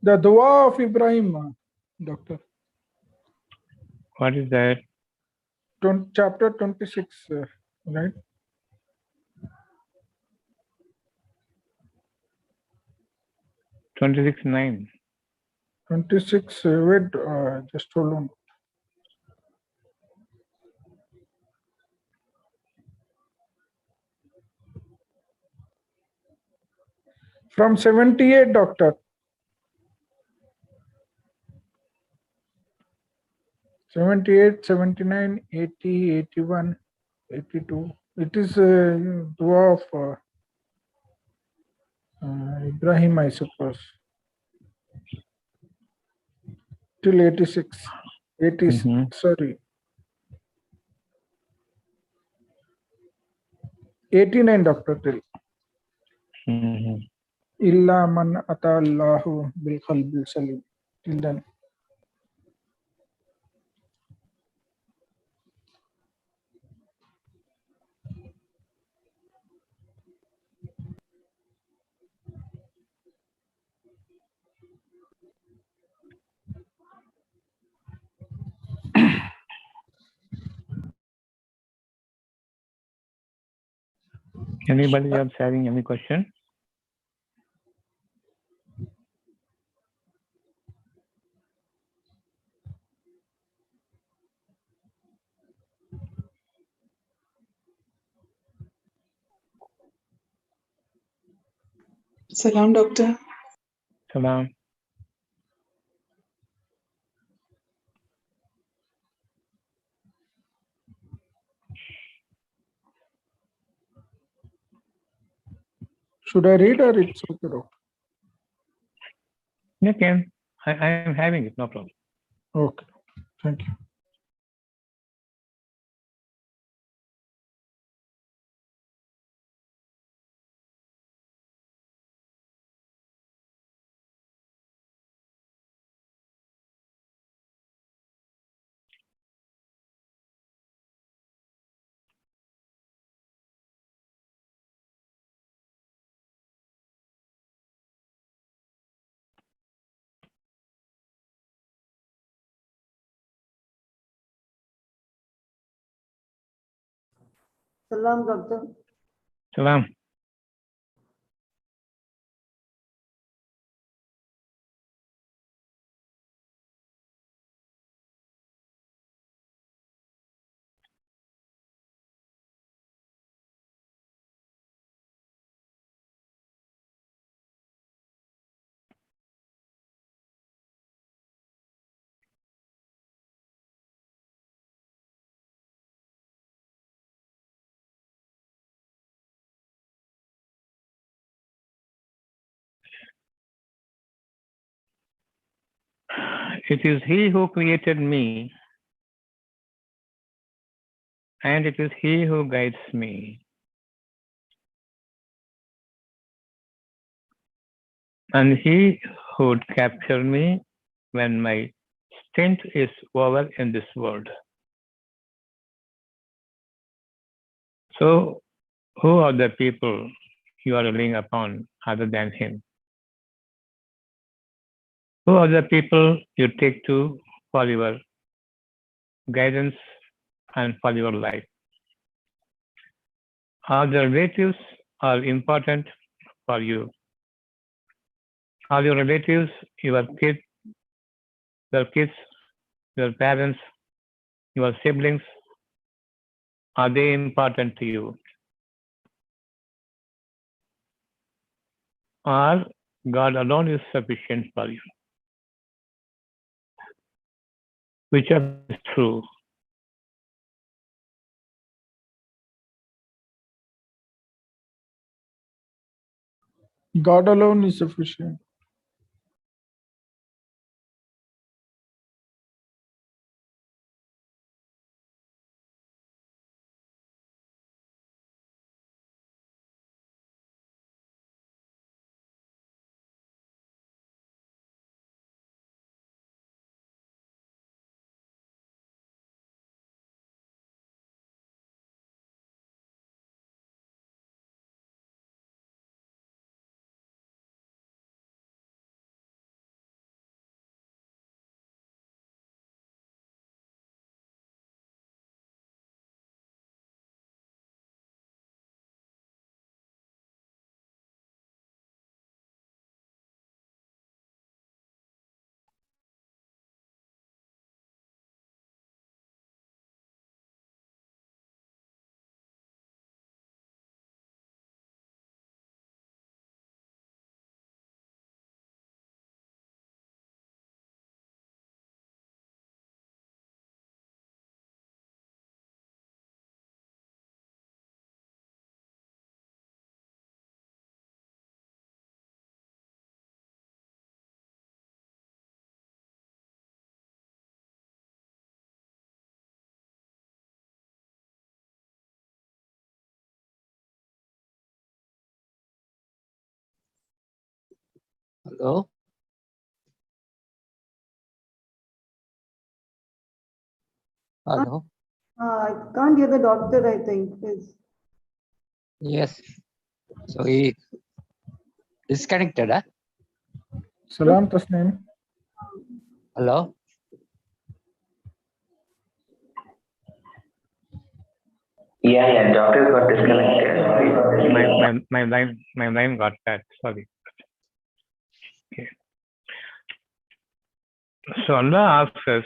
The dua of Ibrahim, doctor. What is that? Chapter 26, right? 26:9. 26, wait, just hold on. From 78, doctor. 78, 79, 80, 81, 82. It is dua of Ibrahim, I suppose. Till 86. 80, sorry. 89, doctor, till. Illa man ata Allahu bil qalbil salim. Till then. Anybody else having any question? Salam, doctor. Salam. Should I read or it's okay, doctor? You can. I am having it, no problem. Okay. Thank you. Salam, doctor. Salam. It is He who created me, and it is He who guides me. And He would capture me when my stint is over in this world. So, who are the people you are relying upon other than Him? Who are the people you take to for your guidance and for your life? Are the relatives are important for you? Are your relatives, your kids, your parents, your siblings, are they important to you? Or God alone is sufficient for you? Which is true? God alone is sufficient. Hello? Hello? I can't hear the doctor, I think. Yes. So he disconnected, huh? Salam Tasneem. Hello? Yeah, doctor got disconnected. My line got cut. Sorry. Okay. So Allah asks us,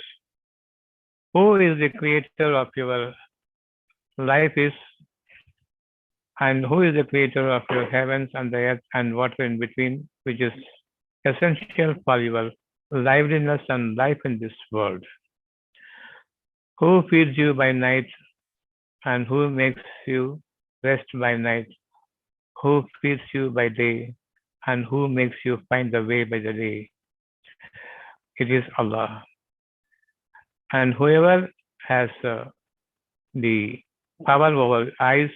who is the creator of your life is, and who is the creator of your heavens and the earth and water in between, which is essential for your liveliness and life in this world? Who feeds you by night and who makes you rest by night? Who feeds you by day and who makes you find the way by the day? It is Allah. And whoever has the power over eyes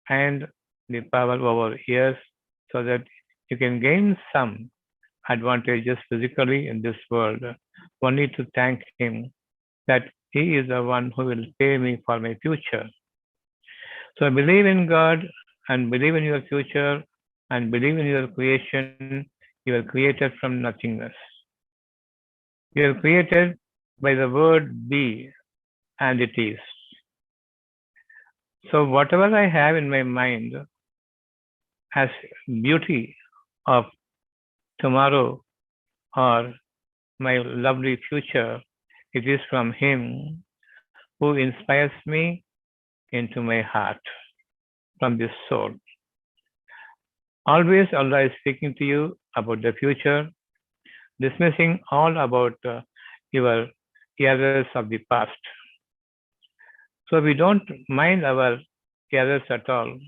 and the power over ears, so that you can gain some advantages physically in this world, one need to thank Him that He is the one who will pay me for my future. So believe in God and believe in your future and believe in your creation. You are created from nothingness. You are created by the word be, and it is. So whatever I have in my mind as beauty of tomorrow or my lovely future, it is from Him who inspires me into my heart, from this soul. Always Allah is speaking to you about the future, dismissing all about your errors of the past. So we don't mind our errors at all,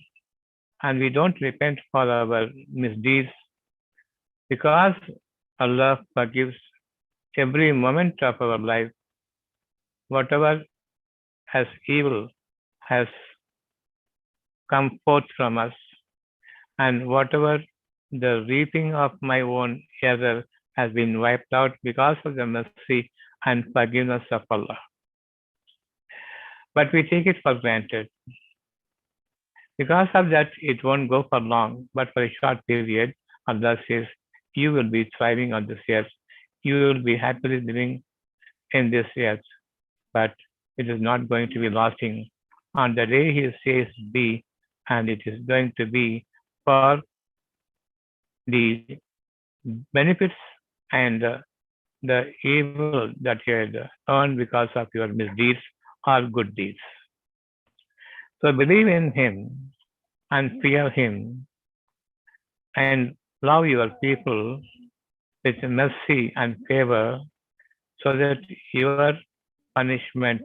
and we don't repent for our misdeeds, because Allah forgives every moment of our life. Whatever has evil has come forth from us, and whatever the reaping of my own error has been wiped out because of the mercy and forgiveness of Allah. But we take it for granted. Because of that, it won't go for long, but for a short period, Allah says, you will be thriving on this earth. You will be happily living in this earth, but it is not going to be lasting. On the day He says be, and it is going to be for the benefits and the evil that you had earned because of your misdeeds or good deeds. So believe in Him and fear Him and love your people with mercy and favor, so that your punishment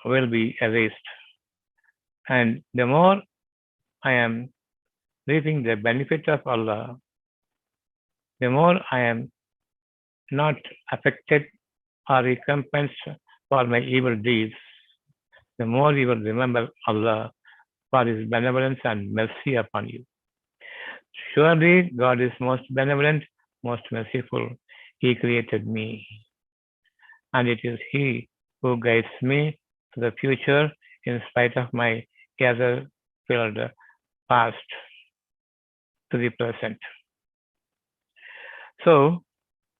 will be erased. And the more I am reaping the benefit of Allah, the more I am not affected or recompensed for my evil deeds, the more you will remember Allah for His benevolence and mercy upon you. Surely God is most benevolent, most merciful. He created me, and it is He who guides me to the future in spite of my error-filled past to the present. So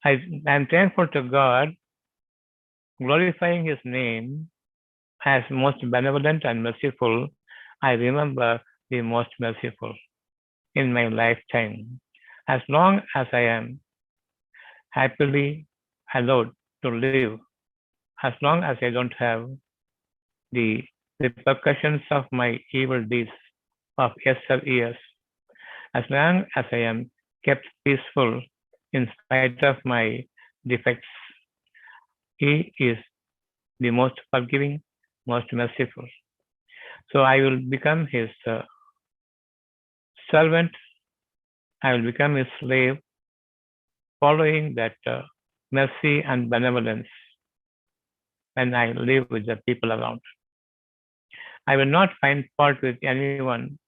I am thankful to God, glorifying His name as most benevolent and merciful. I remember the most merciful in my lifetime. As long as I am happily allowed to live, as long as I don't have the repercussions of my evil deeds of yesteryears, as long as I am kept peaceful in spite of my defects, He is the most forgiving, most merciful. So I will become His servant, I will become His slave, following that mercy and benevolence when I live with the people around. I will not find fault with anyone.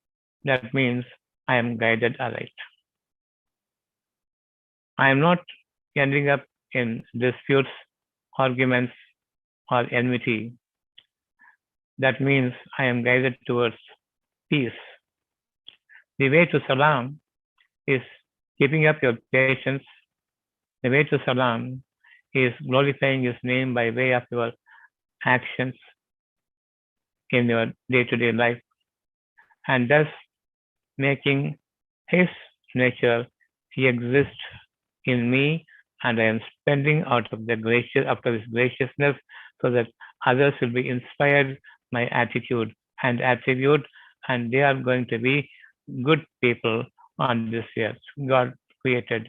That means I am guided aright. I am not ending up in disputes, arguments, or enmity. That means I am guided towards peace. The way to salam is keeping up your patience. The way to salam is glorifying his name by way of your actions in your day-to-day life, and thus making his nature exist in me, and I am spending out of the gracious after his graciousness so that others will be inspired my attitude and attribute, and they are going to be good people on this earth. God created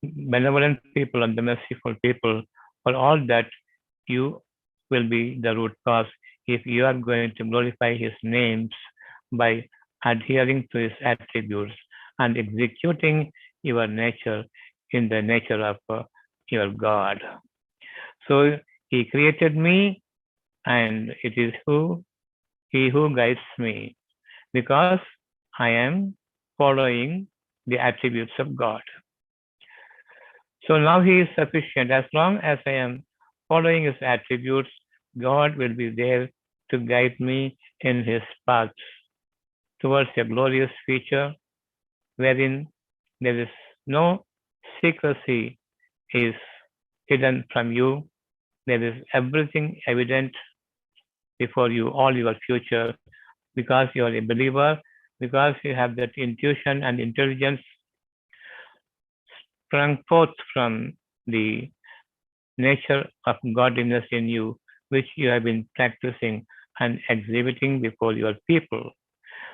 benevolent people and the merciful people. For all that, you will be the root cause if you are going to glorify his names by adhering to his attributes and executing your nature in the nature of your God. So he created me, and it is he who guides me, because I am following the attributes of God. So now he is sufficient. As long as I am following his attributes, God will be there to guide me in his path towards a glorious future wherein there is no secrecy is hidden from you. There is everything evident before you, all your future, because you are a believer, because you have that intuition and intelligence sprung forth from the nature of godliness in you, which you have been practicing and exhibiting before your people.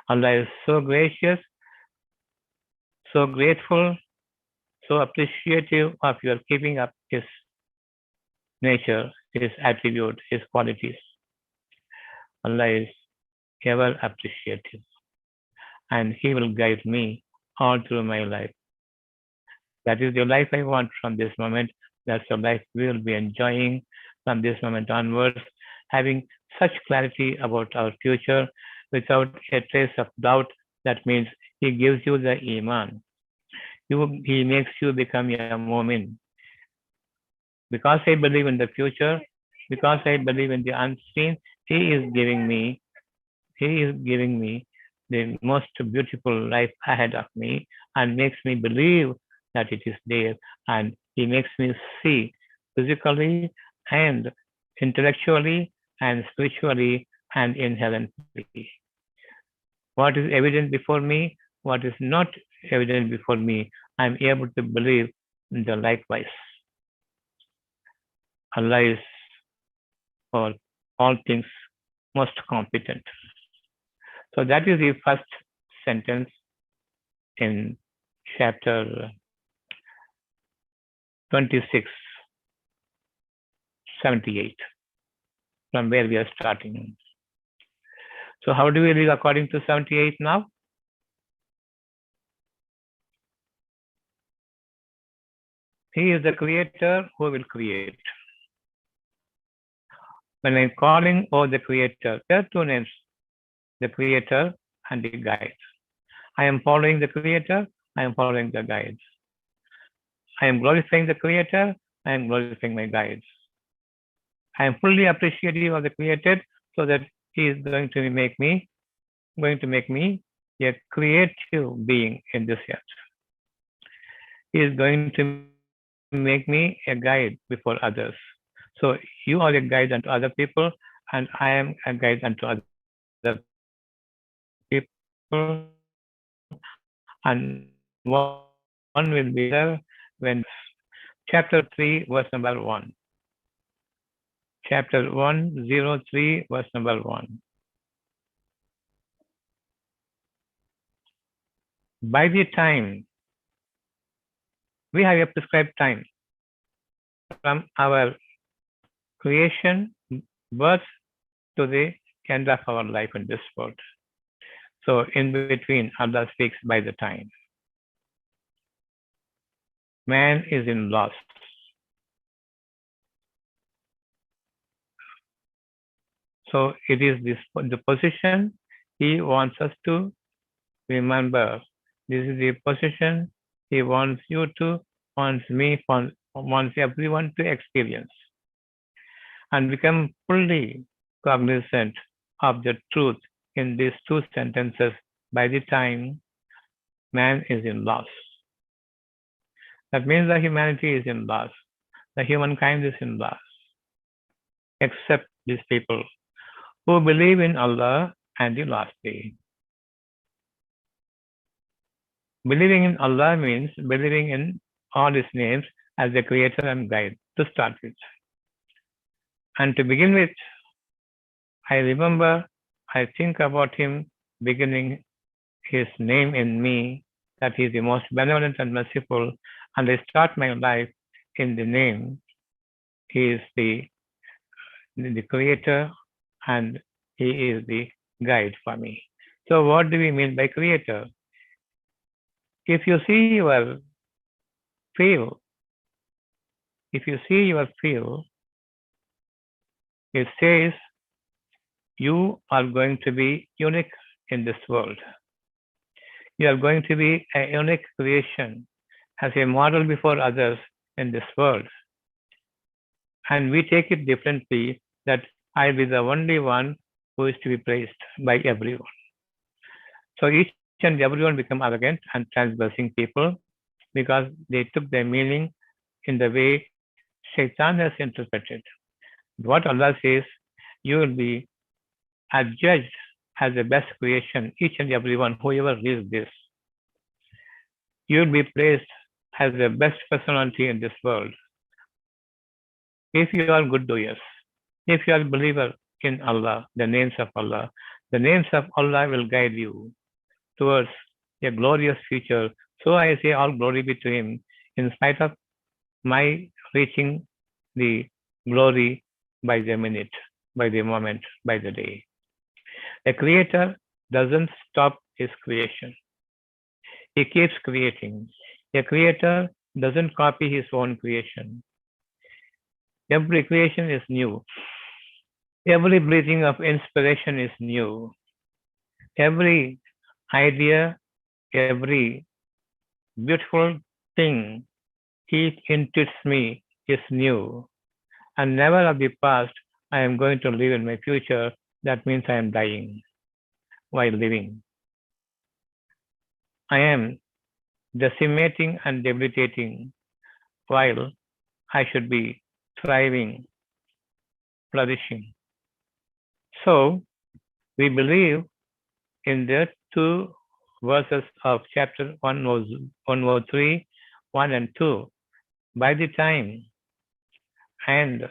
Allah is so gracious, so grateful, so appreciative of your keeping up his nature, his attribute, his qualities. Allah is ever appreciative, and he will guide me all through my life. That is the life I want from this moment. That's the life we will be enjoying from this moment onwards, having such clarity about our future without a trace of doubt. That means he gives you the iman. He makes you become a mu'min. Because I believe in the future, because I believe in the unseen, he is giving me the most beautiful life ahead of me, and makes me believe that it is there, and he makes me see physically and intellectually and spiritually and inherently. What is evident before me, what is not evident before me, I am able to believe in the likewise. Allah is for all things most competent. So that is the first sentence in chapter 26, 78, from where we are starting. So how do we read according to 78 now? He is the creator who will create. When I'm calling over the creator, there are two names, the creator and the guide. I am following the creator, I am following the guides. I am glorifying the creator, I am glorifying my guides. I am fully appreciative of the created, so that he is going to make me a creative being in this earth. He is going to make me a guide before others. So you are a guide unto other people, and I am a guide unto other people, and one will be there when chapter 3, verse number 1. Chapter 103, verse number 1. By the time, we have a prescribed time from our creation, birth, to the end of our life in this world. So in between, Allah speaks by the time. Man is in loss. So it is the position he wants us to remember. This is the position He wants you to, wants me, wants everyone to experience and become fully cognizant of the truth in these two sentences by the time man is in loss. That means the humanity is in loss. The humankind is in loss, except these people who believe in Allah and the last day. Believing in Allah means believing in all His names as the creator and guide to start with. And to begin with, I remember, I think about Him beginning His name in me, that He is the most benevolent and merciful, and I start my life in the name. He is the creator and He is the guide for me. So what do we mean by creator? If you see your field, it says you are going to be unique in this world. You are going to be a unique creation as a model before others in this world. And we take it differently, that I'll be the only one who is to be praised by everyone. So each and everyone become arrogant and transgressing people because they took their meaning in the way Shaitan has interpreted. What Allah says, you will be adjudged as the best creation, each and everyone, whoever reads this. You will be praised as the best personality in this world. If you are good doers, if you are a believer in Allah, the names of Allah will guide you towards a glorious future. So I say all glory be to Him, in spite of my reaching the glory by the minute, by the moment, by the day. A creator doesn't stop his creation. He keeps creating. A creator doesn't copy his own creation. Every creation is new. Every breathing of inspiration is new. Every idea, every beautiful thing He intuits me is new. And never of the past I am going to live in my future. That means I am dying while living. I am decimating and debilitating while I should be thriving, flourishing. So we believe in the two verses of chapter 103, 1 and 2. By the time and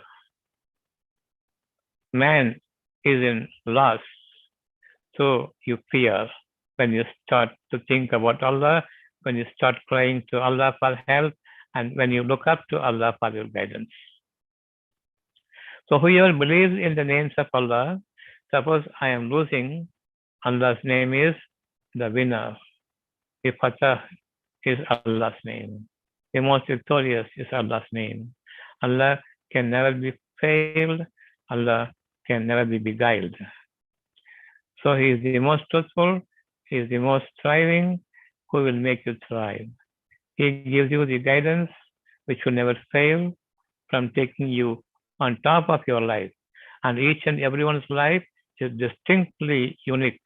man is in loss, so you fear when you start to think about Allah, when you start crying to Allah for help, and when you look up to Allah for your guidance. So whoever believes in the names of Allah, suppose I am losing, Allah's name is the winner. The Fatah is Allah's name. The most victorious is Allah's name. Allah can never be failed. Allah can never be beguiled. So He is the most truthful. He is the most thriving, who will make you thrive. He gives you the guidance which will never fail from taking you on top of your life. And each and everyone's life is distinctly unique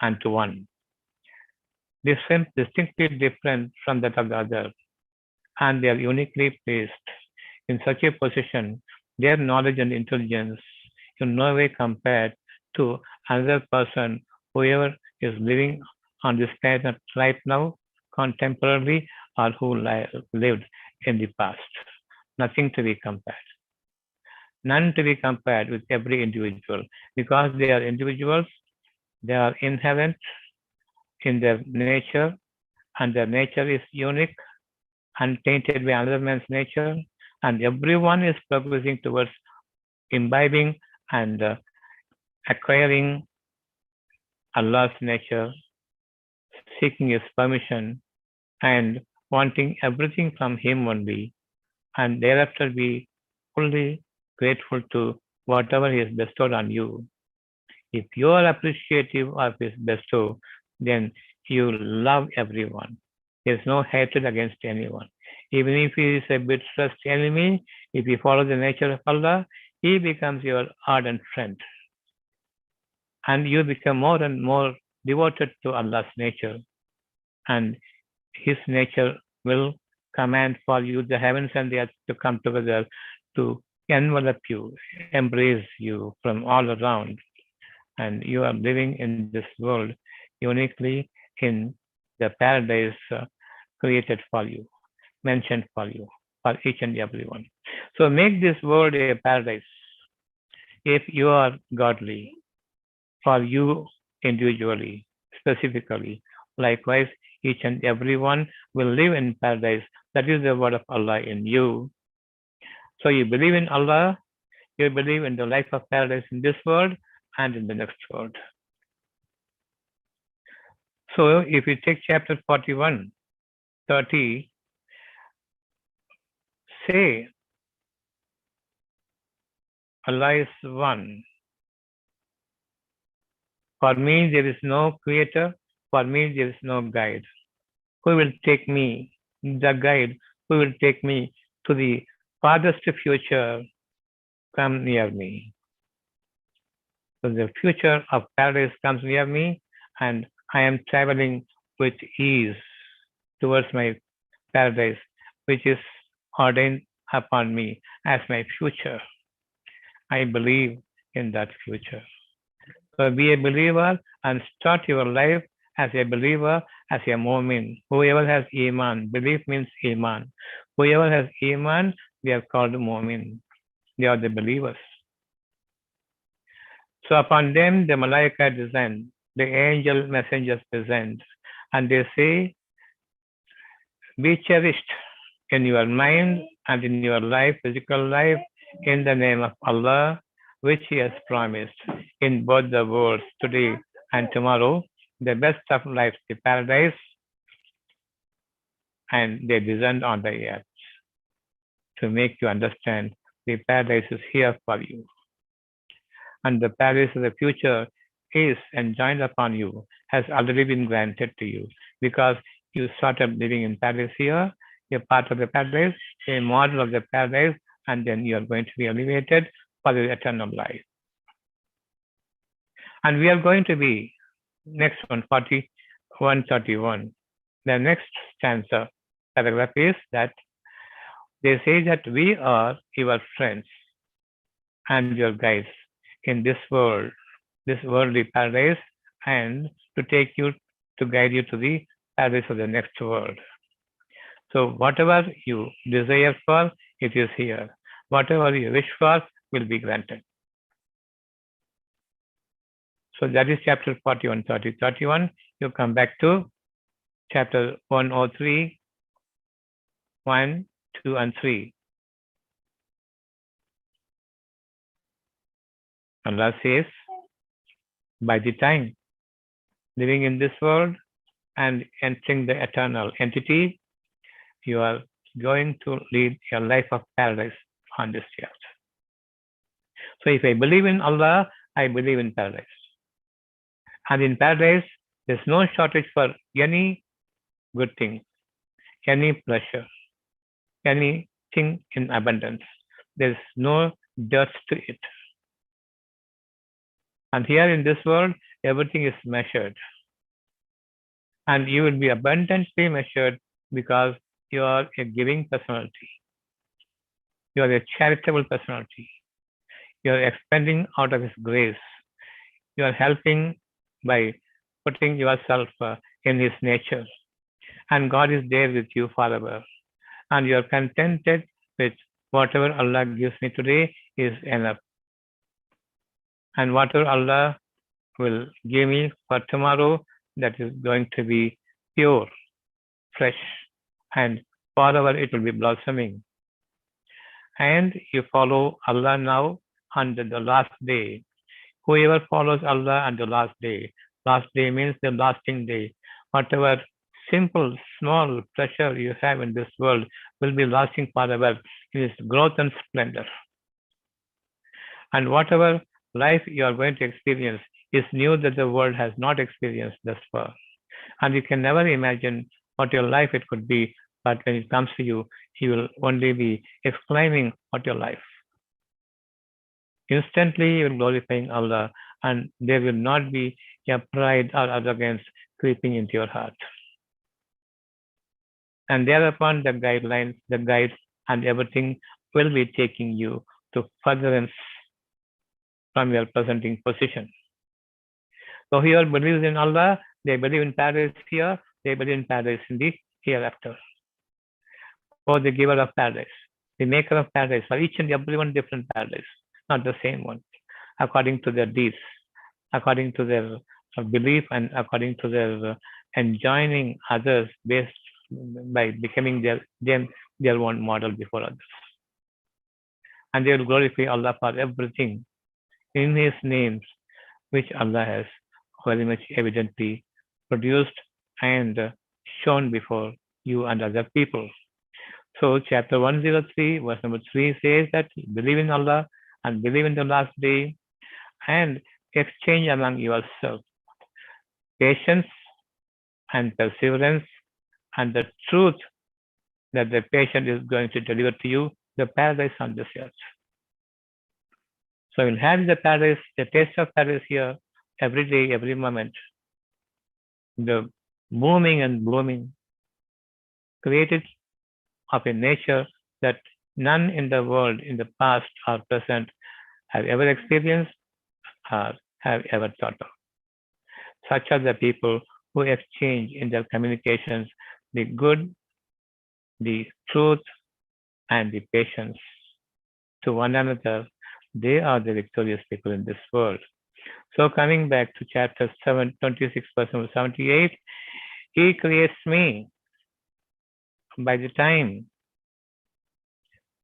unto one. Distinctly different from that of the other. And they are uniquely placed in such a position, their knowledge and intelligence in no way compared to another person, whoever is living on this planet right now, contemporarily, or who lived in the past. Nothing to be compared. None to be compared with every individual, because they are individuals, they are inherent in their nature, and their nature is unique, untainted by another man's nature, and everyone is progressing towards imbibing and acquiring Allah's nature, seeking His permission, and wanting everything from Him only, and thereafter be fully grateful to whatever He has bestowed on you. If you are appreciative of His bestow, then you love everyone. There is no hatred against anyone. Even if he is a bitterest enemy, if you follow the nature of Allah, he becomes your ardent friend. And you become more and more devoted to Allah's nature. And his nature will command for you the heavens and the earth to come together to envelop you, embrace you from all around. And you are living in this world uniquely in the paradise created for you, mentioned for you, for each and every one. So make this world a paradise if you are godly, for you individually, specifically. Likewise, each and every one will live in paradise. That is the word of Allah in you. So you believe in Allah, you believe in the life of paradise in this world and in the next world. So if you take chapter 41, 30, say, Allah is one. For me, there is no creator. For me, there is no guide. Who will take me, the guide, who will take me to the farthest future? Come near me. So the future of paradise comes near me, and I am traveling with ease towards my paradise, which is ordained upon me as my future. I believe in that future. So be a believer and start your life as a believer, as a mu'min. Whoever has iman, belief means iman. Whoever has iman, they are called mu'min. They are the believers. So upon them the malaika descend, the angel messengers descend, and they say, be cherished in your mind and in your life, physical life, in the name of Allah, which He has promised in both the worlds, today and tomorrow, the best of life, the paradise, and they descend on the earth to make you understand the paradise is here for you. And the paradise of the future is enjoined upon you, has already been granted to you, because you started living in paradise here, a part of the paradise, a model of the paradise, and then you are going to be elevated for the eternal life. And we are going to be, next one, 4131. The next stanza, paragraph is that they say that we are your friends and your guides in this world, this worldly paradise, and to take you, to guide you to the paradise of the next world. So whatever you desire for, it is here. Whatever you wish for will be granted. So that is chapter 41, 30, 31. You come back to chapter 103, 1, 2, and 3. Allah says, by the time living in this world and entering the eternal entity, you are going to lead a life of paradise on this earth. So if I believe in Allah, I believe in paradise. And in paradise, there's no shortage for any good thing, any pleasure, anything in abundance. There's no dearth to it. And here in this world, everything is measured. And you will be abundantly measured because you are a giving personality. You are a charitable personality. You are expending out of His grace. You are helping by putting yourself in His nature. And God is there with you forever. And you are contented with whatever Allah gives me today is enough. And whatever Allah will give me for tomorrow, that is going to be pure, fresh, and forever it will be blossoming. And you follow Allah now until the last day. Whoever follows Allah until the last day means the lasting day. Whatever simple, small pleasure you have in this world will be lasting forever in its growth and splendor. And whatever life you are going to experience is new that the world has not experienced thus far. And you can never imagine what your life it could be, but when it comes to you, He will only be exclaiming what your life. Instantly, you will glorifying Allah, and there will not be a pride or arrogance creeping into your heart. And thereupon, the guidelines, the guides, and everything will be taking you to furtherance from your presenting position. So, whoever believes in Allah, they believe in paradise here, they believe in paradise in the hereafter. Or the giver of paradise, the maker of paradise, for each and every one different paradise, not the same one, according to their deeds, according to their belief, and according to their enjoining others based by becoming their own model before others. And they will glorify Allah for everything in His names, which Allah has very much evidently produced and shown before you and other people. So, chapter 103, verse number 3 says that believe in Allah and believe in the last day and exchange among yourselves patience and perseverance and the truth that the patient is going to deliver to you the paradise on this earth. So, you'll have the paradise, the taste of paradise here every day, every moment. The booming and blooming created of a nature that none in the world in the past or present have ever experienced or have ever thought of. Such are the people who exchange in their communications the good, the truth, and the patience to one another. They are the victorious people in this world. So coming back to chapter 26, verse 78, He creates me. By the time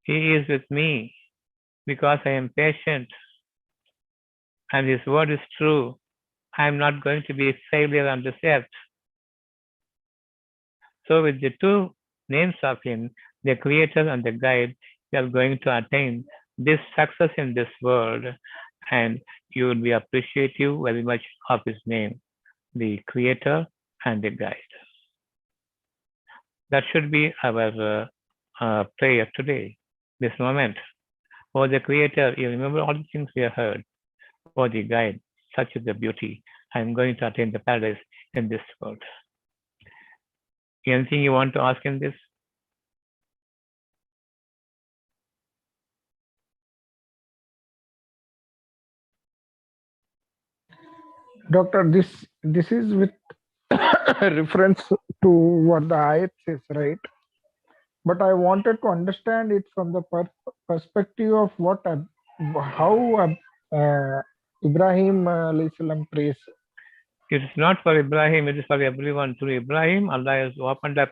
He is with me, because I am patient and His word is true, I am not going to be a failure on this earth. So with the two names of Him, the Creator and the Guide, you are going to attain this success in this world, and you will be appreciative very much of His name, the Creator and the Guide. That should be our prayer today, this moment. Oh, the Creator, you remember all the things we have heard. Oh, the Guide, such is the beauty. I am going to attain the paradise in this world. Anything you want to ask in this? Doctor, this is with reference to what the ayat says, right? But I wanted to understand it from the perspective of how Ibrahim alayhi salam prays. It is not for Ibrahim, it is for everyone. Through Ibrahim, Allah has opened up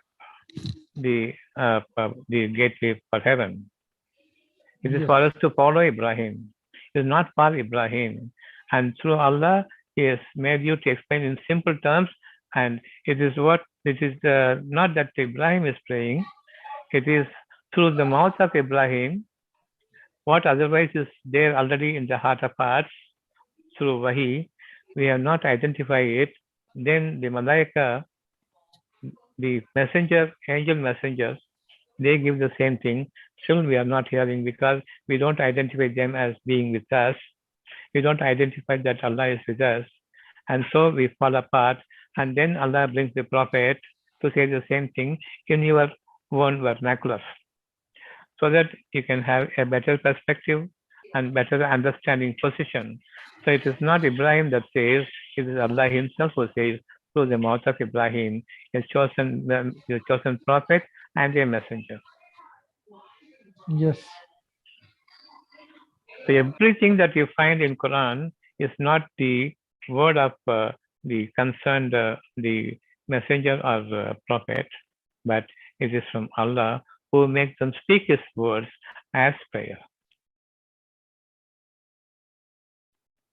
the gateway for heaven. It is Yes. for us to follow Ibrahim. It is not for Ibrahim. And through Allah, He has made you to explain in simple terms. And it is not that Ibrahim is praying. It is through the mouth of Ibrahim, what otherwise is there already in the heart of hearts, through Wahi, we have not identified it. Then the Malaika, the messenger, angel messengers, they give the same thing. Still we are not hearing because we don't identify them as being with us. We don't identify that Allah is with us. And so we fall apart. And then Allah brings the Prophet to say the same thing in your own vernacular, so that you can have a better perspective and better understanding position. So it is not Ibrahim that says, it is Allah Himself who says through the mouth of Ibrahim, His chosen prophet and a messenger. Yes. So everything that you find in Quran is not the word of the concerned the messenger or prophet, but it is from Allah who makes them speak His words as prayer.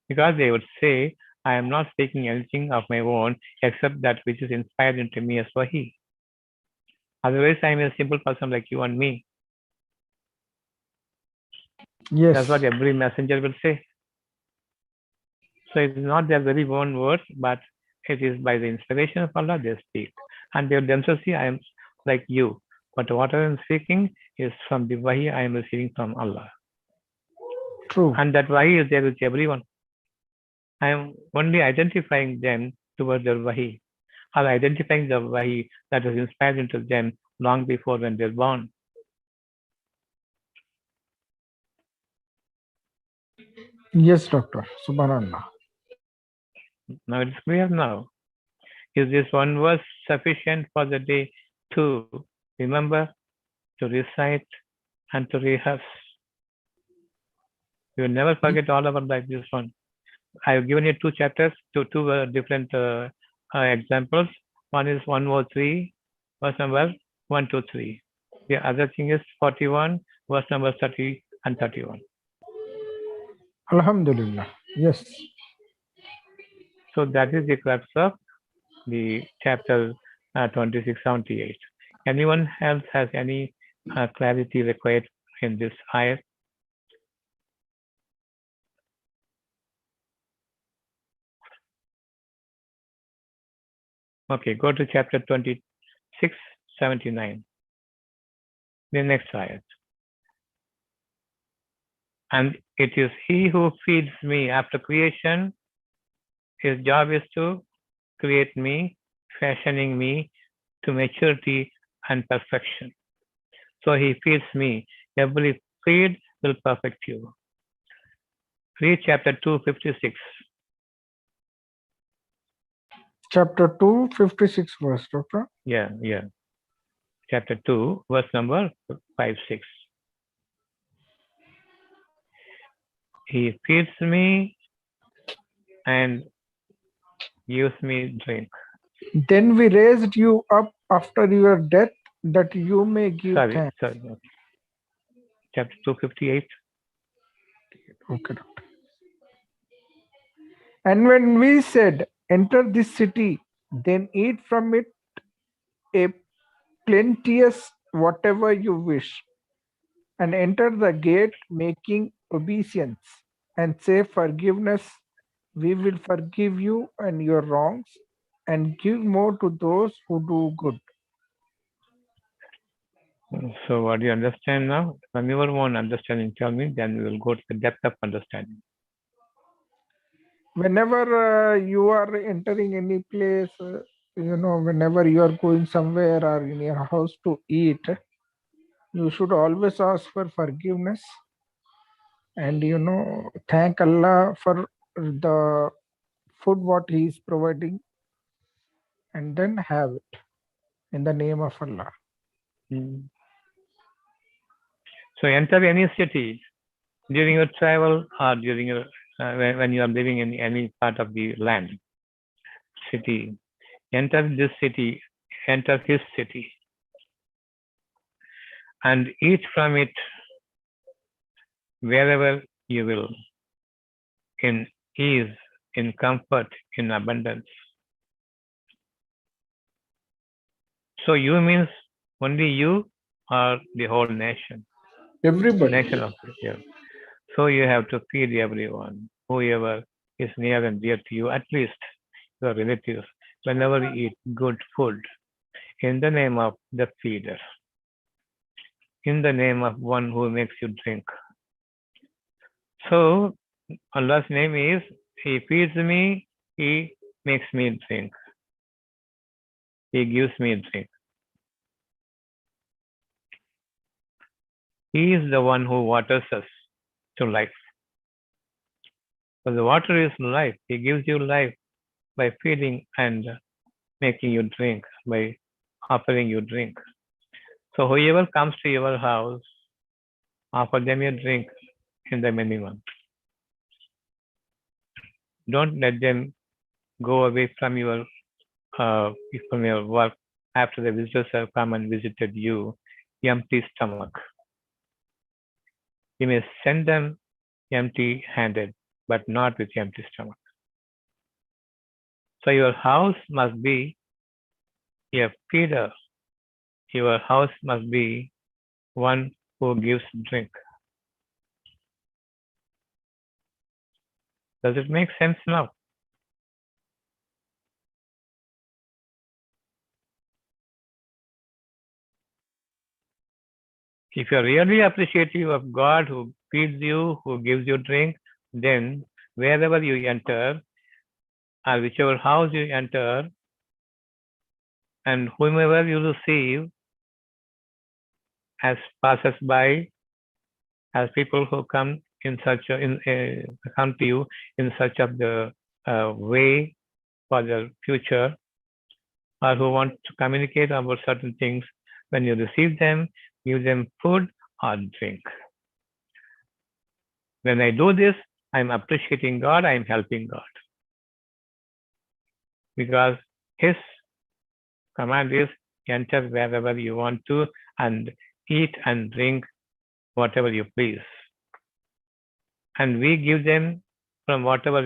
Because they would say, I am not speaking anything of my own except that which is inspired into me as Wahi. Otherwise, I am a simple person like you and me. Yes. That's what every messenger will say. So it is not their very own words, but it is by the inspiration of Allah they speak. And they themselves see, I am like you. But what I am speaking is from the Wahi I am receiving from Allah. True. And that Wahi is there with everyone. I am only identifying them towards their Wahi. Or identifying the Wahi that was inspired into them long before when they're born. Yes, Doctor. Subhanallah. Now it's clear now. Is this one verse sufficient for the day to remember, to recite, and to rehearse? You will never forget all about like this one. I have given you two chapters, two different examples. One is 103, verse number 1 to 3. The other thing is 41, verse number 30 and 31. Alhamdulillah. Yes. So that is the crux of the chapter 2678. Anyone else has any clarity required in this ayat? Okay, go to chapter 2679. The next ayat. And it is he who feeds me after creation. His job is to create me, fashioning me to maturity and perfection. So he feeds me. Every feed will perfect you. Read chapter 256. Chapter 2, 56 verse, Doctor. Yeah. Chapter 2, verse number 5, 6. He feeds me and gives me drink. Then we raised you up after your death that you may give Sorry. thanks. Okay. Chapter 258. Okay, Doctor. And when we said, enter this city, then eat from it a plenteous whatever you wish, and enter the gate making obeisance, and say forgiveness, we will forgive you and your wrongs, and give more to those who do good. So what do you understand now? From your own understanding, tell me, then we will go to the depth of understanding. Whenever you are entering any place, whenever you are going somewhere or in your house to eat, you should always ask for forgiveness and thank Allah for the food what He is providing, and then have it in the name of Allah. So enter any city during your travel or during your when you are living in any part of the land, city. Enter this city, enter his city, and eat from it wherever you will, in ease, in comfort, in abundance. So you means only you or the whole nation, Everybody. nation of Israel. So you have to feed everyone, whoever is near and dear to you, at least your relatives, whenever you eat good food, in the name of the feeder, in the name of one who makes you drink. So Allah's name is, He feeds me, He makes me drink. He gives me drink. He is the one who waters us to life. So the water is life. He gives you life by feeding and making you drink, by offering you drink. So whoever comes to your house, offer them a drink in the minimum. Don't let them go away from your work after the visitors have come and visited you, empty stomach. You may send them empty-handed, but not with empty stomach. So your house must be a feeder. Your house must be one who gives drink. Does it make sense now? If you're really appreciative of God who feeds you, who gives you drink, then wherever you enter, or whichever house you enter, and whomever you receive as passers by, as people who come in such a, come to you in such of the way for the future, or who want to communicate about certain things, when you receive them, give them food or drink. When I do this, I'm appreciating God, I'm helping God. Because His command is enter wherever you want to and eat and drink whatever you please. And we give them from whatever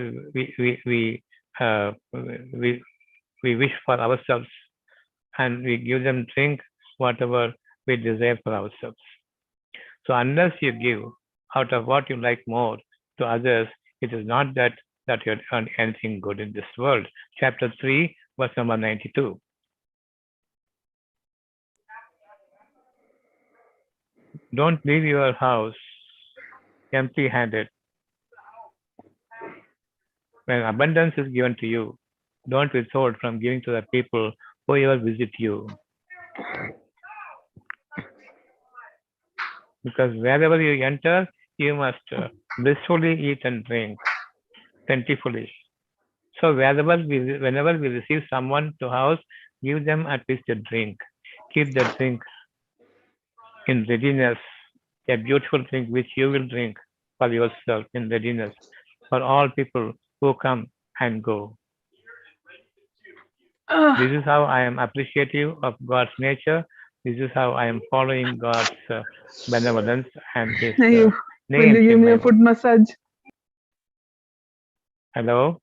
uh, we, we wish for ourselves, and we give them drink whatever we desire for ourselves. So unless you give out of what you like more to others, it is not that you earn anything good in this world. Chapter 3, verse number 92. Don't leave your house empty-handed. When abundance is given to you, don't withhold from giving to the people who ever visit you. Because wherever you enter, you must blissfully eat and drink plentifully. So whenever we receive someone to house, give them at least a drink. Keep the drink in readiness, a beautiful drink which you will drink for yourself in readiness for all people who come and go. This is how I am appreciative of God's nature. This is how I am following God's benevolence and His Will names you give in me my a foot work. massage? Hello?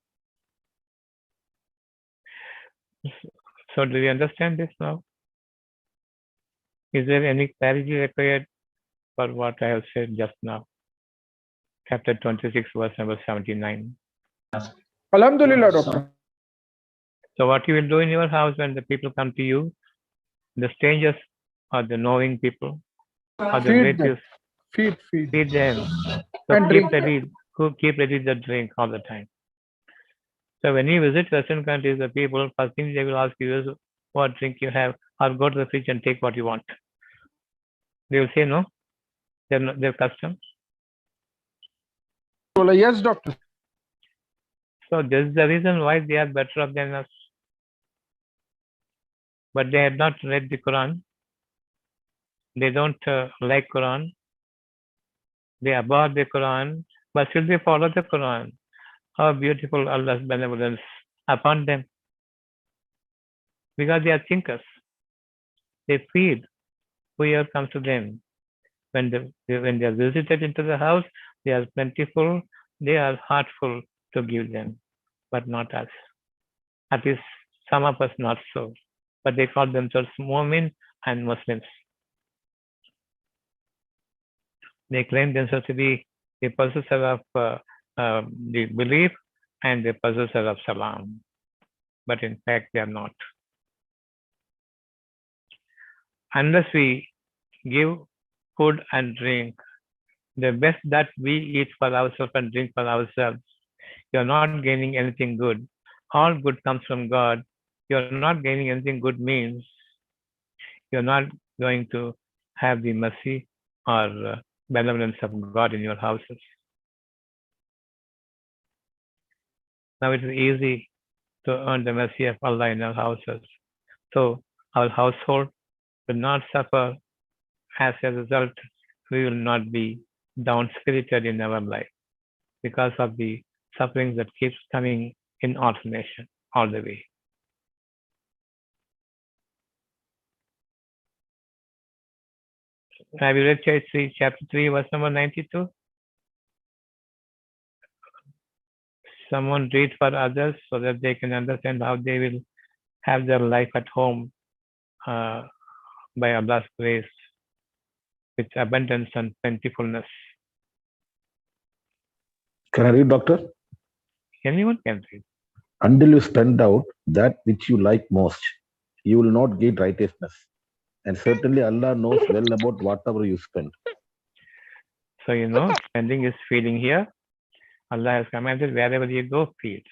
So do you understand this now? Is there any clarity required for what I have said just now? Chapter 26, verse number 79. Alhamdulillah, doctor. So what you will do in your house when the people come to you, the strangers or the knowing people or the Feed them. relatives, feed them. So And keep drink. ready the drink all the time. So when you visit Western countries, the people, first thing they will ask you is what drink you have, or go to the fridge and take what you want. They will say no, their custom. Yes, doctor. So this is the reason why they are better off than us. But they have not read the Quran. They don't like Quran. They abhor the Quran, but still they follow the Quran. How beautiful Allah's benevolence upon them. Because they are thinkers. They feed whoever comes to them. When they are visited into the house, they are plentiful, they are heartful to give them, but not us. At least some of us not so. But they call themselves Mu'min and Muslims. They claim themselves to be the possessor of the belief and the possessor of Salam. But in fact, they are not. Unless we give food and drink, the best that we eat for ourselves and drink for ourselves, you are not gaining anything good. All good comes from God. You are not gaining anything good means you are not going to have the mercy or benevolence of God in your houses. Now it is easy to earn the mercy of Allah in our houses. So our household will not suffer. As a result, we will not be down-spirited in our life because of the sufferings that keeps coming in alternation all the way. Have you read chapter 3, verse number 92? Someone read for others so that they can understand how they will have their life at home by Allah's grace with abundance and plentifulness. Can I read, Doctor? Anyone can read. Until you spend out that which you like most, you will not gain righteousness, And certainly Allah knows well about whatever you spend. So, spending is feeding here. Allah has commanded wherever you go, feed.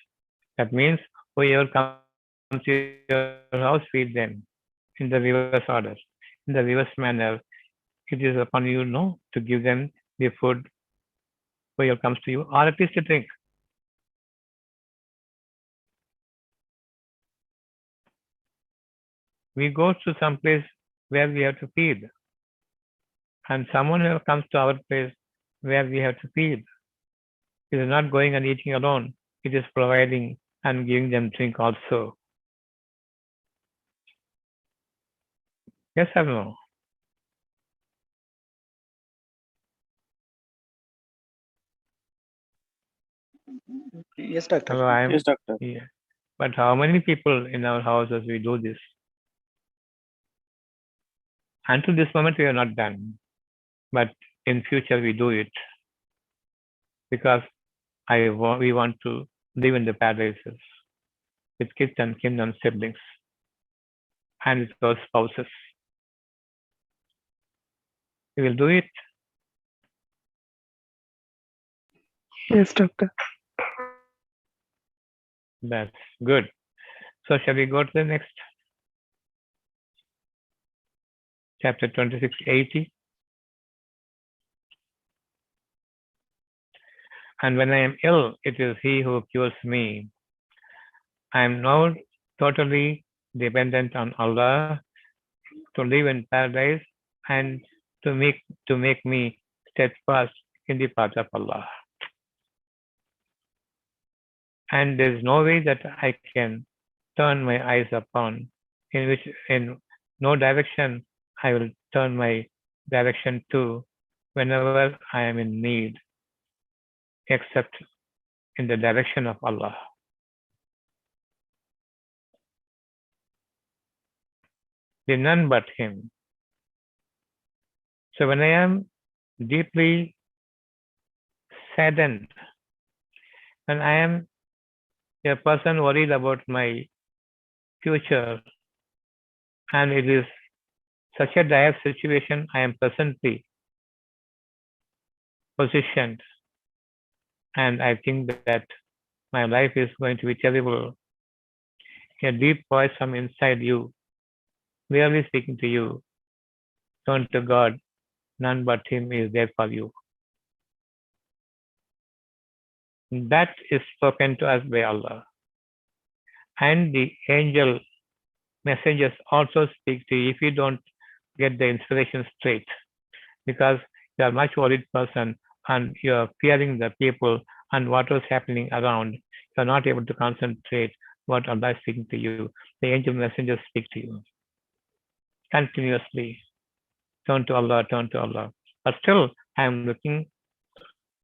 That means whoever comes to your house, feed them in the reverse order, in the reverse manner. It is upon you, to give them the food whoever comes to you, or at least a drink. We go to some place where we have to feed, and someone who comes to our place where we have to feed. It is not going and eating alone. It is providing and giving them drink also. Yes or no? Yes, doctor. Hello, I am. Yes, doctor. Yeah. But how many people in our houses we do this? Until this moment, we have not done. But in future, we do it because we want to live in the paradises with kids and kin and siblings and with our spouses. We will do it. Yes, doctor. That's good. So shall we go to the next chapter 2680? And when I am ill, it is He who cures me. I am now totally dependent on Allah to live in paradise and to make me steadfast in the path of Allah. And there is no way that I can turn my eyes upon, in no direction I will turn my direction to whenever I am in need, except in the direction of Allah. There is none but Him. So when I am deeply saddened, and I am a person worried about my future, and it is such a dire situation I am presently positioned, and I think that my life is going to be terrible. A deep voice from inside you, clearly speaking to you, turn to God, none but Him is there for you. That is spoken to us by Allah. And the angel messengers also speak to you if you don't get the inspiration straight, because you are a much worried person and you are fearing the people and what was happening around. You are not able to concentrate what Allah is speaking to you. The angel messengers speak to you continuously. Turn to Allah, turn to Allah. But still, I am looking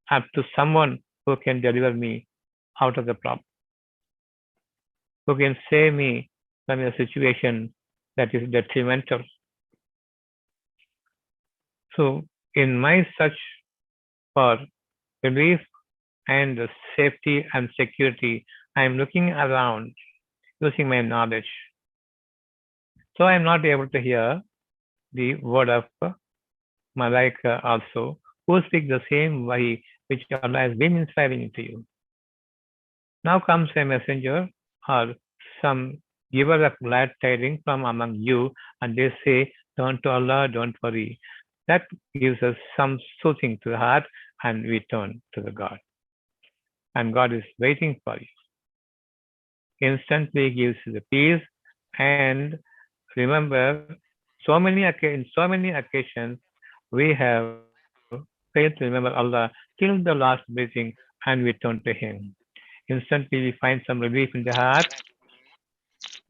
up to someone who can deliver me out of the problem, who can save me from a situation that is detrimental. So, in my search for relief and safety and security, I am looking around using my knowledge. So, I am not able to hear the word of Malaika also, who speak the same way which Allah has been inspiring into you. Now comes a messenger or some giver of glad tidings from among you, and they say, turn to Allah, don't worry. That gives us some soothing to the heart, and we turn to the God. And God is waiting for you. Instantly gives you the peace. And remember, in so many occasions, we have failed to remember Allah till the last breathing, and we turn to Him. Instantly, we find some relief in the heart.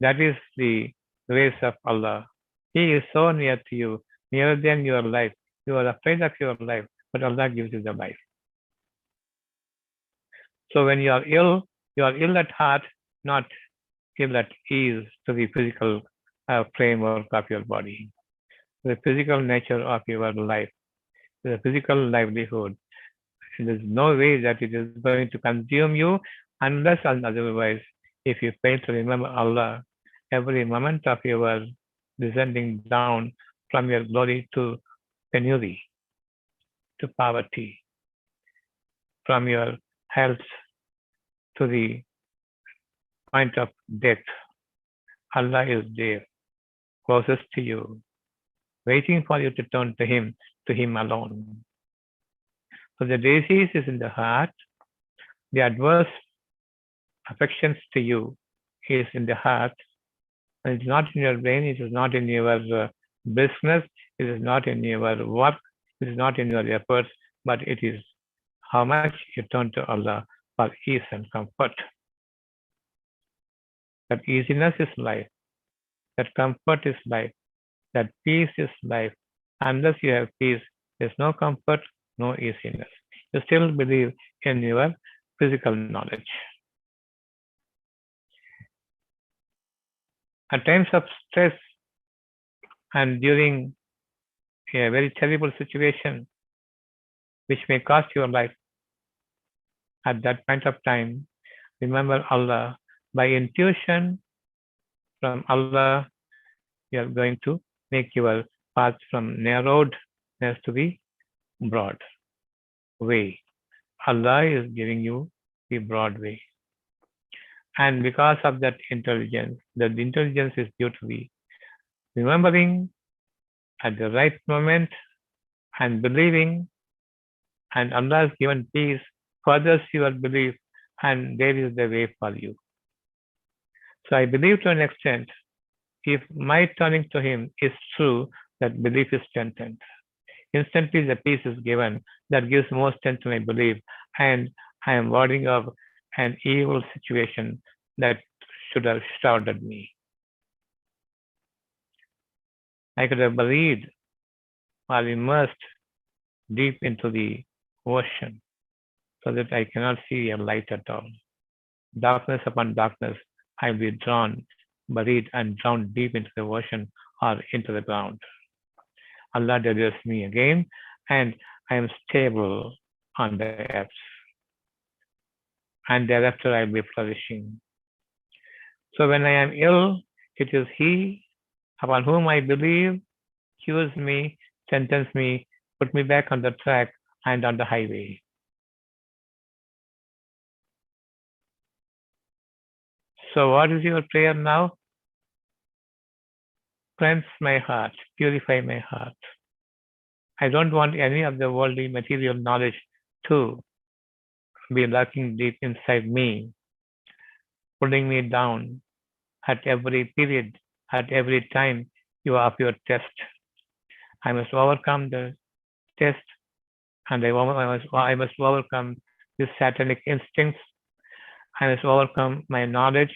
That is the grace of Allah. He is so near to you, nearer than your life. You are afraid of your life, but Allah gives you the life. So when you are ill at heart, not ill at ease to the physical framework of your body, the physical nature of your life, the physical livelihood. There is no way that it is going to consume you unless and otherwise if you fail to remember Allah every moment of your descending down from your glory to penury, to poverty, from your health to the point of death. Allah is there, closest to you, waiting for you to turn to Him alone. So the disease is in the heart, the adverse affections to you is in the heart, and it's not in your brain, it is not in your business, it is not in your work, it is not in your efforts, but it is how much you turn to Allah for ease and comfort. That easiness is life, that comfort is life, that peace is life. Unless you have peace, there's no comfort, no easiness. You still believe in your physical knowledge. At times of stress and during a very terrible situation which may cost your life, at that point of time, remember Allah. By intuition from Allah, you are going to make your path from narrowness to the broad way. Allah is giving you the broad way. And because of that intelligence, that intelligence is due to the remembering at the right moment and believing, and Allah has given peace, furthers your belief, and there is the way for you. So I believe to an extent, if my turning to Him is true, that belief is strengthened. Instantly the peace is given that gives more strength to my belief, and I am warding of an evil situation that should have shrouded me. I could have buried or immersed deep into the ocean so that I cannot see a light at all. Darkness upon darkness, I will be drawn, buried, and drowned deep into the ocean or into the ground. Allah delivers me again, and I am stable on the earth. And thereafter I will be flourishing. So when I am ill, it is He upon whom I believe, cures me, strengthens me, put me back on the track and on the highway. So what is your prayer now? Cleanse my heart, purify my heart. I don't want any of the worldly material knowledge to be lurking deep inside me, pulling me down at every period, at every time you are of your test. I must overcome the test, and I must overcome these satanic instincts. I must overcome my knowledge,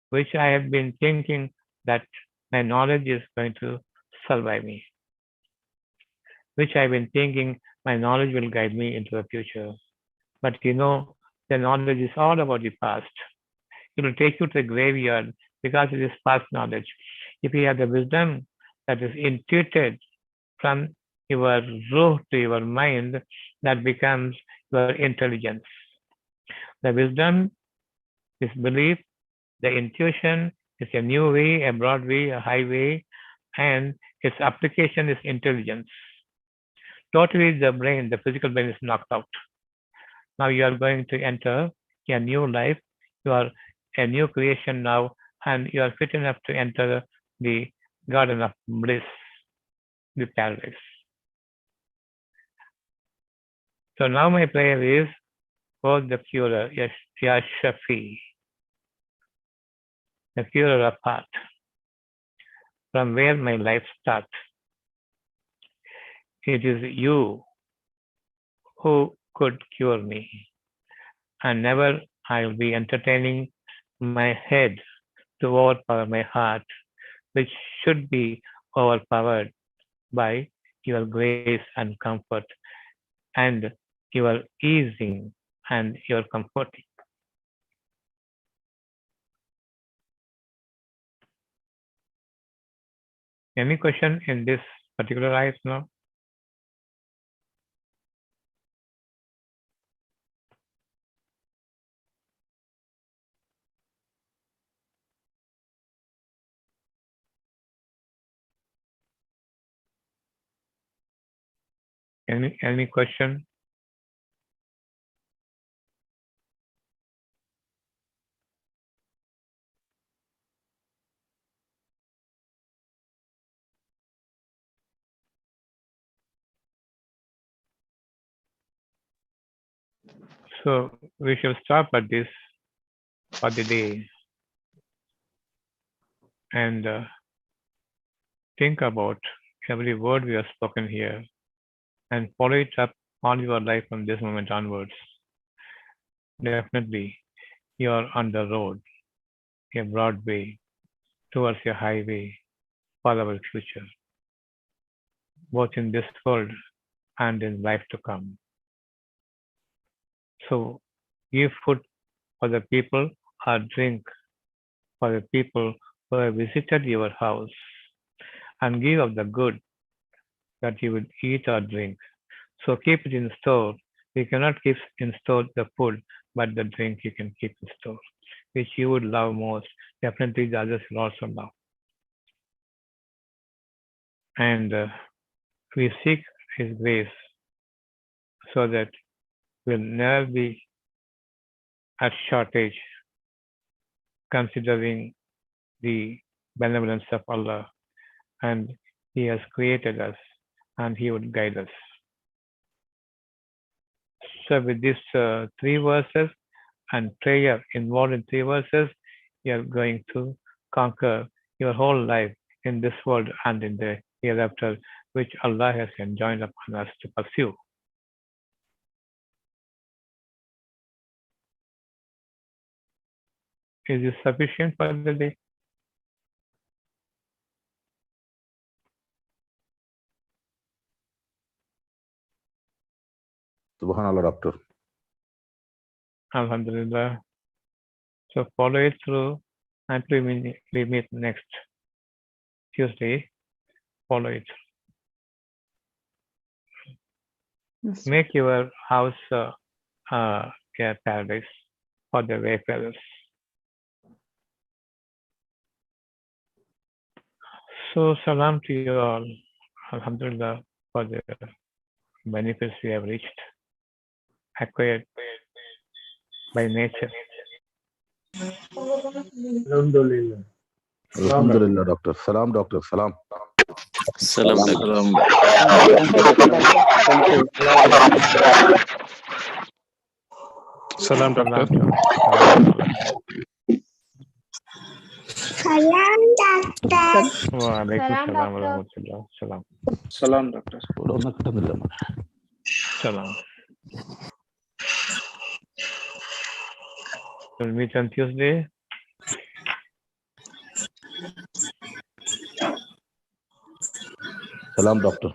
which I have been thinking that my knowledge is going to survive me, which I've been thinking my knowledge will guide me into the future. But you know, the knowledge is all about the past. It will take you to the graveyard because it is past knowledge. If you have the wisdom that is intuited from your ruh to your mind, that becomes your intelligence. The wisdom is belief, the intuition is a new way, a broad way, a highway, and its application is intelligence. Totally the brain, the physical brain is knocked out. Now you are going to enter a new life. You are a new creation now, and you are fit enough to enter the garden of bliss, the paradise. So now my prayer is for the curer, Ya Shafi, the curer of heart, from where my life starts. It is you who could cure me, and never I will be entertaining my head to overpower my heart, which should be overpowered by your grace and comfort, and your easing and your comforting. Any question in this particular ayat now? Any question? So we shall stop at this for the day and think about every word we have spoken here and follow it up all your life from this moment onwards. Definitely, you are on the road, a broad way towards a highway for our future, both in this world and in life to come. So, give food for the people or drink for the people who have visited your house, and give of the good that you would eat or drink. So keep it in store. You cannot keep in store the food, but the drink you can keep in store, which you would love most. Definitely the others will also love. And we seek His grace so that we'll never be at shortage, considering the benevolence of Allah. And He has created us and He would guide us. So with these three verses and prayer involved in three verses, you are going to conquer your whole life in this world and in the hereafter, which Allah has enjoined upon us to pursue. Is this sufficient for the day? Subhanallah, doctor. Alhamdulillah. So follow it through until we meet next Tuesday. Follow it. Yes. Make your house a paradise for the wayfarers. So salam to you all. Alhamdulillah for the benefits we have reached, acquired by nature. Alhamdulillah. Alhamdulillah, doctor. Salam, doctor. Salam. Salam, doctor. Salam, doctor. Salam. Salam, doctor. Wa alaikum Salam, salam wa doctor. rahmatullah. Salam. Salam, doctor. Salam. We'll meet on Tuesday. Salam, doctor.